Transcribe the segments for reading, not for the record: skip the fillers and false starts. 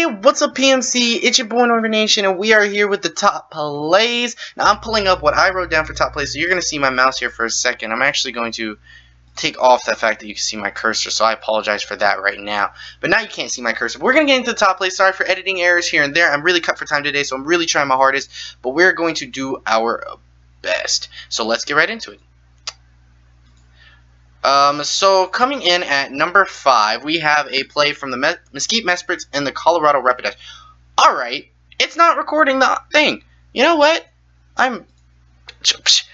what's up PMC? It's your boy Noivern Nation, and we are here with the top plays. Now I'm pulling up what I wrote down for top plays, so you're going to see my mouse here for a second. I'm actually going to take off the fact that you can see my cursor, so I apologize for that right now. But now you can't see my cursor. We're going to get into the top plays. Sorry for editing errors here and there. I'm really cut for time today, so I'm really trying my hardest, but we're going to do our best. So let's get right into it. So coming in at number 5, we have a play from the Mesquite Mesperts and the Colorado Rapidash. Alright, it's not recording the thing. You know what? I should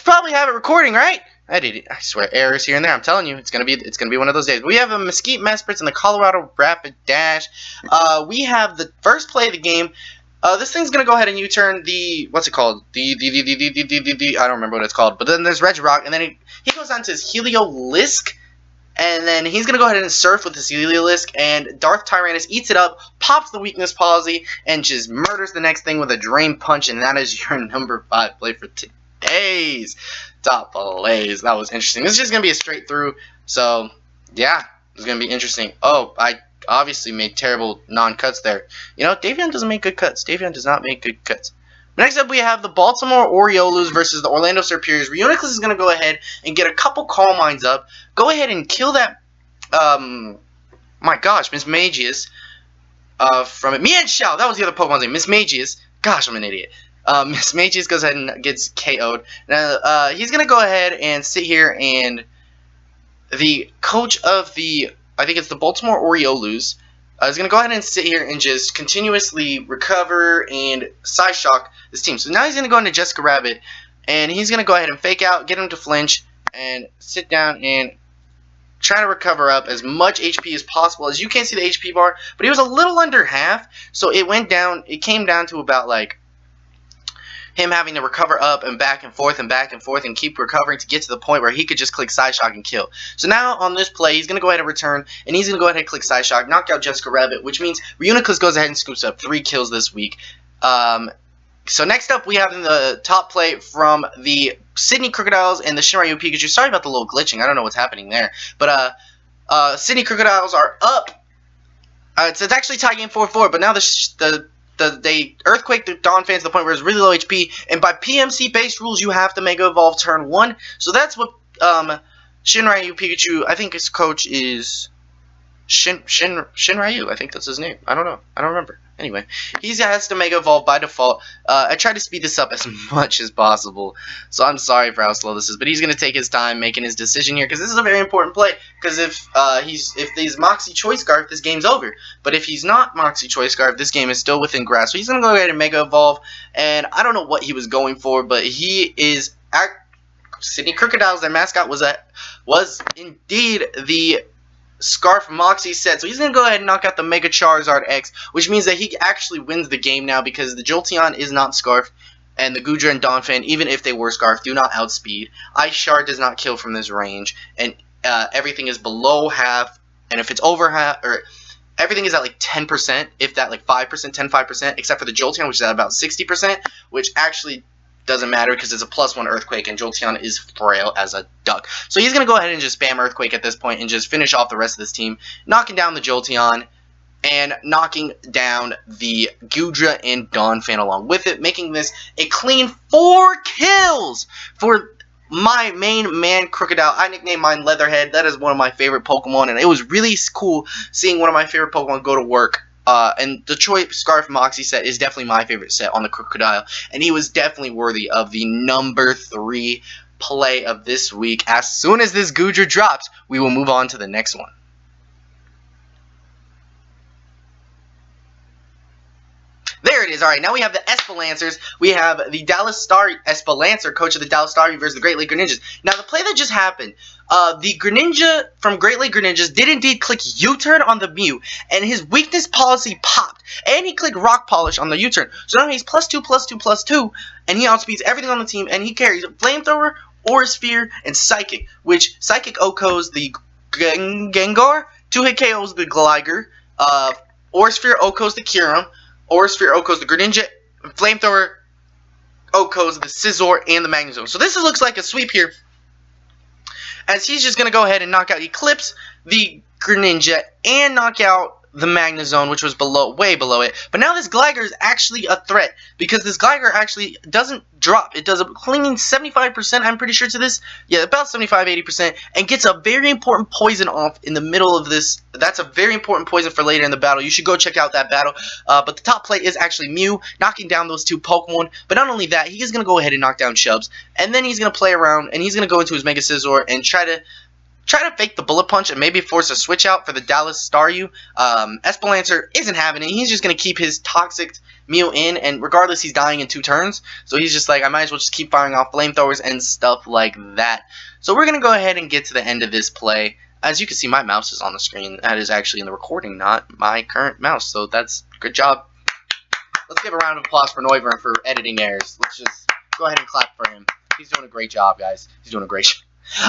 probably have it recording, right? I did it. I swear, errors here and there. I'm telling you, it's gonna be one of those days. We have a Mesquite Mesperts and the Colorado Rapidash. We have the first play of the game. This thing's gonna go ahead and U-turn the, what's it called? I don't remember what it's called. But then there's Regirock, and then he goes on to his Heliolisk, and then he's gonna go ahead and surf with his Heliolisk, and Darth Tyrannus eats it up, pops the weakness policy, and just murders the next thing with a Drain Punch, and that is your number 5 play for today's top plays. That was interesting. This is just gonna be a straight through, so yeah, it's gonna be interesting. Oh, I obviously made terrible non-cuts there. You know, Davion doesn't make good cuts. Davion does not make good cuts. Next up, we have the Baltimore Orioles versus the Orlando Superiors. Reuniclus is going to go ahead and get a couple Calm Minds up. Go ahead and kill that, my gosh, Miss Magius, from it. Mienshao, that was the other Pokemon's name, Miss Magius. Gosh, I'm an idiot. Miss Magius goes ahead and gets KO'd. Now, he's going to go ahead and sit here, and the coach of the, I think it's the Baltimore Orioles, is going to go ahead and sit here and just continuously recover and side shock this team. So now he's going to go into Jessica Rabbit, and he's going to go ahead and fake out, get him to flinch, and sit down and try to recover up as much HP as possible. As you can't see the HP bar, but he was a little under half, so it went down, it came down to about like him having to recover up and back and forth and keep recovering to get to the point where he could just click Side Shock and kill. So now on this play, he's going to go ahead and return, and he's going to go ahead and click Side Shock, knock out Jessica Rabbit, which means Reuniclus goes ahead and scoops up 3 kills this week. So next up, we have in the top play from the Sydney Crocodiles and the Shinryu Pikachu. Sorry about the little glitching. I don't know what's happening there. But Sydney Crocodiles are up. It's actually tie game 4-4, but now they Earthquake the Donphan to the point where it's really low HP, and by PMC based rules you have to Mega Evolve turn 1. So that's what Shinryu Pikachu, I think his coach is Shinryu, I think that's his name. I don't know. I don't remember. Anyway, he has to Mega Evolve by default. I tried to speed this up as much as possible, so I'm sorry for how slow this is, but he's going to take his time making his decision here, because this is a very important play, because if he's Moxie Choice Scarf, this game's over. But if he's not Moxie Choice Scarf, this game is still within grasp. So he's going to go ahead and Mega Evolve, and I don't know what he was going for, but he is Sydney Crocodiles, their mascot was indeed the Scarf Moxie set, so he's going to go ahead and knock out the Mega Charizard X, which means that he actually wins the game now, because the Jolteon is not Scarf, and the Goodra and Donphan, even if they were Scarf, do not outspeed. Ice Shard does not kill from this range, and everything is below half, and if it's over half, or everything is at like 10%, if that like 5%, 10-5%, except for the Jolteon, which is at about 60%, which actually doesn't matter because it's a +1 Earthquake, and Jolteon is frail as a duck. So he's going to go ahead and just spam Earthquake at this point and just finish off the rest of this team, knocking down the Jolteon and knocking down the Goodra and Donphan along with it, making this a clean 4 kills for my main man Crocodile. I nicknamed mine Leatherhead. That is one of my favorite Pokemon, and it was really cool seeing one of my favorite Pokemon go to work. And the Choice Scarf Moxie set is definitely my favorite set on the Crocodile, and he was definitely worthy of the number 3 play of this week. As soon as this Goodra drops, we will move on to the next one. There it is. Alright, now we have the Espalancers. We have the Dallas Star Espalancer, coach of the Dallas Star versus the Great Lake Greninjas. Now, the play that just happened, the Greninja from Great Lake Greninjas did indeed click U-turn on the Mew, and his weakness policy popped, and he clicked Rock Polish on the U-turn. So now he's +2, +2, +2, and he outspeeds everything on the team, and he carries Flamethrower, Aura Sphere, and Psychic, which Psychic OHKOs the Gengar, 2-hit KOs the Gligar, Aura Sphere OHKOs the Kyurem, Aura Sphere OHKOs the Greninja, Flamethrower OHKOs the Scizor, and the Magnezone. So this looks like a sweep here, as he's just going to go ahead and knock out Eclipse, the Greninja, and knock out the Magna Zone, which was way below it. But now this Gligar is actually a threat, because this Gligar actually doesn't drop. It does a clean 75%, I'm pretty sure, to this. Yeah, about 75-80%, and gets a very important poison off in the middle of this. That's a very important poison for later in the battle. You should go check out that battle. But the top play is actually Mew, knocking down those two Pokemon. But not only that, he is going to go ahead and knock down Chubbs, and then he's going to play around, and he's going to go into his Mega Scizor and try to fake the Bullet Punch and maybe force a switch out for the Dallas Staryu. Espelancer isn't having it. He's just going to keep his Toxic Mew in, and regardless, he's dying in 2 turns. So he's just like, I might as well just keep firing off flamethrowers and stuff like that. So we're going to go ahead and get to the end of this play. As you can see, my mouse is on the screen. That is actually in the recording, not my current mouse. So that's good job. Let's give a round of applause for Noivern for editing errors. Let's just go ahead and clap for him. He's doing a great job, guys. He's doing a great job.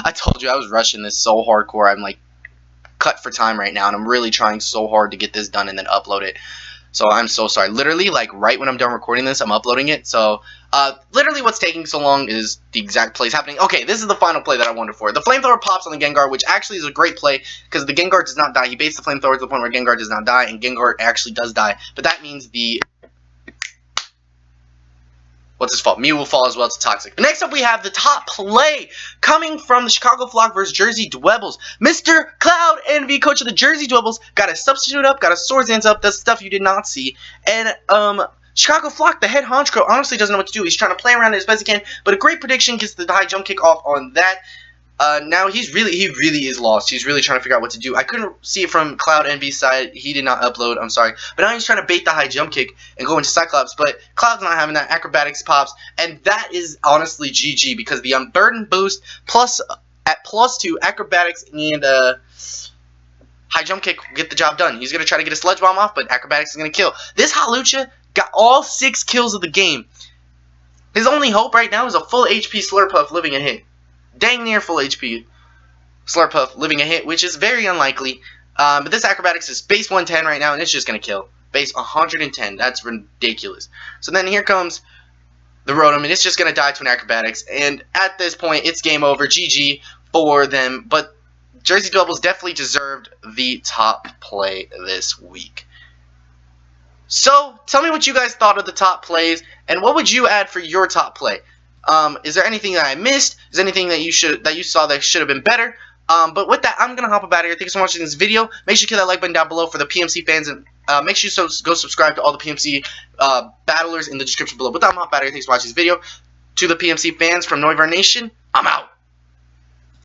I told you I was rushing this so hardcore. I'm like cut for time right now, and I'm really trying so hard to get this done and then upload it. So I'm so sorry. Literally, like right when I'm done recording this, I'm uploading it. So literally what's taking so long is the exact plays happening. Okay, this is the final play that I wanted for. The flamethrower pops on the Gengar, which actually is a great play because the Gengar does not die. He baits the flamethrower to the point where Gengar does not die, and Gengar actually does die. But that means the what's his fault? Mew will fall as well to Toxic. But next up, we have the top play coming from the Chicago Flock versus Jersey Dwebbles. Mr. Cloud Envy, coach of the Jersey Dwebbles, got a substitute up, got a Swords Dance up. That's stuff you did not see. And Chicago Flock, the head honcho, honestly doesn't know what to do. He's trying to play around it as best he can, but a great prediction gets the high jump kick off on that. Now he really is lost. He's really trying to figure out what to do. I couldn't see it from Cloud Envy's side. He did not upload. I'm sorry. But now he's trying to bait the high jump kick and go into Cyclops. But Cloud's not having that. Acrobatics pops. And that is honestly GG because the Unburden boost plus at +2 Acrobatics and high jump kick will get the job done. He's going to try to get a Sludge Bomb off, but Acrobatics is going to kill. This Hawlucha got all 6 kills of the game. His only hope right now is a full HP Slurpuff living a hit. Dang near full HP Slurpuff living a hit, which is very unlikely. But this Acrobatics is base 110 right now, and it's just going to kill. Base 110. That's ridiculous. So then here comes the Rotom, and it's just going to die to an Acrobatics. And at this point, it's game over. GG for them. But Jersey Dwebbles definitely deserved the top play this week. So, tell me what you guys thought of the top plays, and what would you add for your top play? Is there anything that I missed? Is there anything that you saw that should have been better? But with that, I'm gonna hop up out of here. Thank you so much for watching this video. Make sure you hit that like button down below for the PMC fans, and make sure you go subscribe to all the PMC battlers in the description below. With that, I'm hop out of here. Thanks for watching this video. To the PMC fans from Noivern Nation, I'm out.